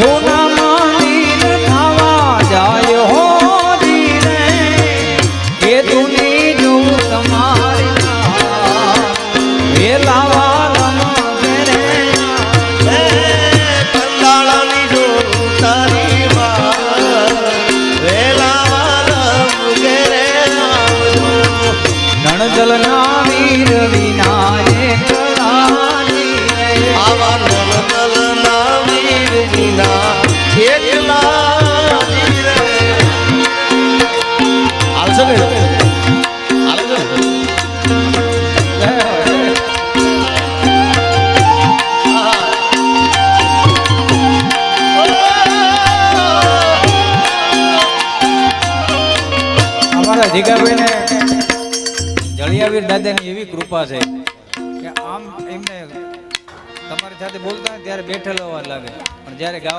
સોના મંદિર થવા જાય હો ધીરે એ તુની જો તમારી વેલાવાલમ ઘેરે કંદાળાની જો તારી વેલાવાલમ ઘેરે નણજલના વીર વિનાયક આવા નલના વીર વિના એકલા હાલશે ને હાલશે અમારા જીગાભાઈને જળિયાવીર દાદાની એવી કૃપા છે કે આમ એમને તમારી સાથે બોલતા ત્યારે બેઠેલો લાગે પણ જ્યારે ગાવા